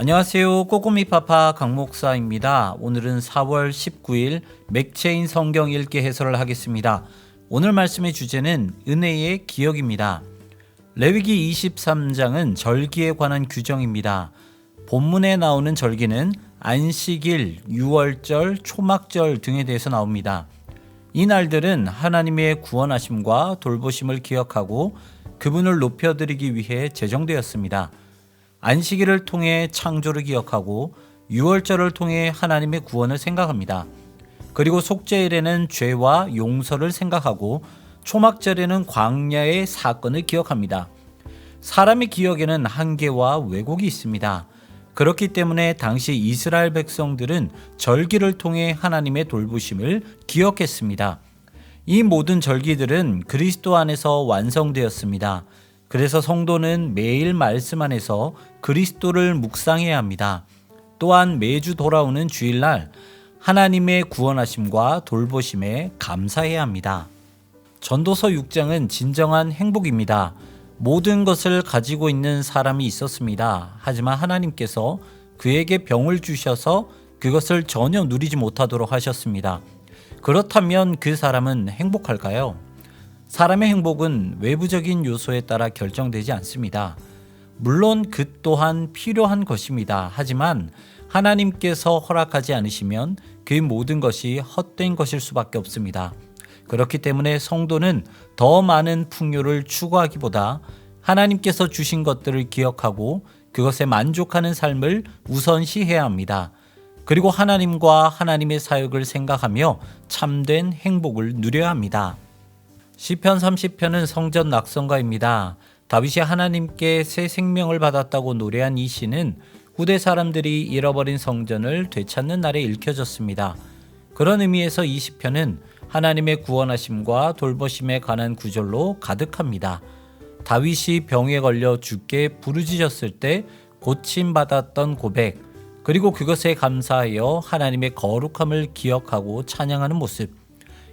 안녕하세요. 꼬꼬미파파 강목사입니다. 오늘은 4월 19일 맥체인 성경 읽기 해설을 하겠습니다. 오늘 말씀의 주제는 은혜의 기억입니다. 레위기 23장은 절기에 관한 규정입니다. 본문에 나오는 절기는 안식일, 유월절, 초막절 등에 대해서 나옵니다. 이 날들은 하나님의 구원하심과 돌보심을 기억하고 그분을 높여드리기 위해 제정되었습니다. 안식일을 통해 창조를 기억하고 유월절을 통해 하나님의 구원을 생각합니다. 그리고 속죄일에는 죄와 용서를 생각하고 초막절에는 광야의 사건을 기억합니다. 사람의 기억에는 한계와 왜곡이 있습니다. 그렇기 때문에 당시 이스라엘 백성들은 절기를 통해 하나님의 돌보심을 기억했습니다. 이 모든 절기들은 그리스도 안에서 완성되었습니다. 그래서 성도는 매일 말씀 안에서 그리스도를 묵상해야 합니다. 또한 매주 돌아오는 주일날 하나님의 구원하심과 돌보심에 감사해야 합니다. 전도서 6장은 진정한 행복입니다. 모든 것을 가지고 있는 사람이 있었습니다. 하지만 하나님께서 그에게 병을 주셔서 그것을 전혀 누리지 못하도록 하셨습니다. 그렇다면 그 사람은 행복할까요? 사람의 행복은 외부적인 요소에 따라 결정되지 않습니다. 물론 그 또한 필요한 것입니다. 하지만 하나님께서 허락하지 않으시면 그 모든 것이 헛된 것일 수밖에 없습니다. 그렇기 때문에 성도는 더 많은 풍요를 추구하기보다 하나님께서 주신 것들을 기억하고 그것에 만족하는 삶을 우선시해야 합니다. 그리고 하나님과 하나님의 사역을 생각하며 참된 행복을 누려야 합니다. 시편 30편은 성전 낙성가입니다. 다윗이 하나님께 새 생명을 받았다고 노래한 이 시는 후대 사람들이 잃어버린 성전을 되찾는 날에 읽혀졌습니다. 그런 의미에서 이 시편은 하나님의 구원하심과 돌보심에 관한 구절로 가득합니다. 다윗이 병에 걸려 죽게 부르짖었을 때 고침받았던 고백, 그리고 그것에 감사하여 하나님의 거룩함을 기억하고 찬양하는 모습,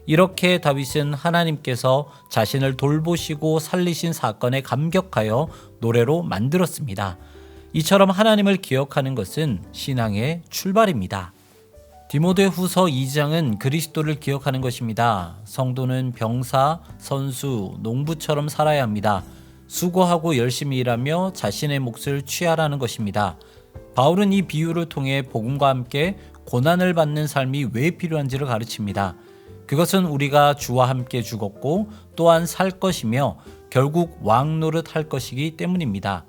이렇게 다윗은 하나님께서 자신을 돌보시고 살리신 사건에 감격하여 노래로 만들었습니다. 이처럼 하나님을 기억하는 것은 신앙의 출발입니다. 디모데후서 2장은 그리스도를 기억하는 것입니다. 성도는 병사, 선수, 농부처럼 살아야 합니다. 수고하고 열심히 일하며 자신의 몫을 취하라는 것입니다. 바울은 이 비유를 통해 복음과 함께 고난을 받는 삶이 왜 필요한지를 가르칩니다. 그것은 우리가 주와 함께 죽었고 또한 살 것이며 결국 왕 노릇할 것이기 때문입니다.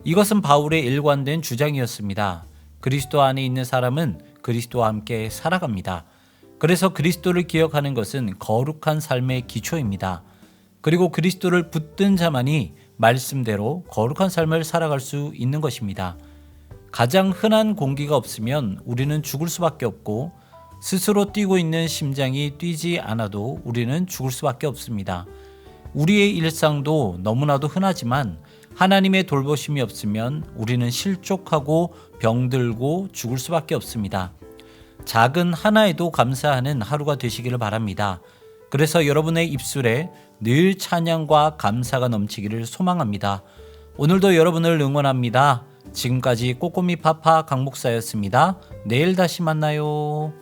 이것은 바울의 일관된 주장이었습니다. 그리스도 안에 있는 사람은 그리스도와 함께 살아갑니다. 그래서 그리스도를 기억하는 것은 거룩한 삶의 기초입니다. 그리고 그리스도를 붙든 자만이 말씀대로 거룩한 삶을 살아갈 수 있는 것입니다. 가장 흔한 공기가 없으면 우리는 죽을 수밖에 없고 스스로 뛰고 있는 심장이 뛰지 않아도 우리는 죽을 수밖에 없습니다. 우리의 일상도 너무나도 흔하지만 하나님의 돌보심이 없으면 우리는 실족하고 병들고 죽을 수밖에 없습니다. 작은 하나에도 감사하는 하루가 되시기를 바랍니다. 그래서 여러분의 입술에 늘 찬양과 감사가 넘치기를 소망합니다. 오늘도 여러분을 응원합니다. 지금까지 꼬꼬미파파 강목사였습니다. 내일 다시 만나요.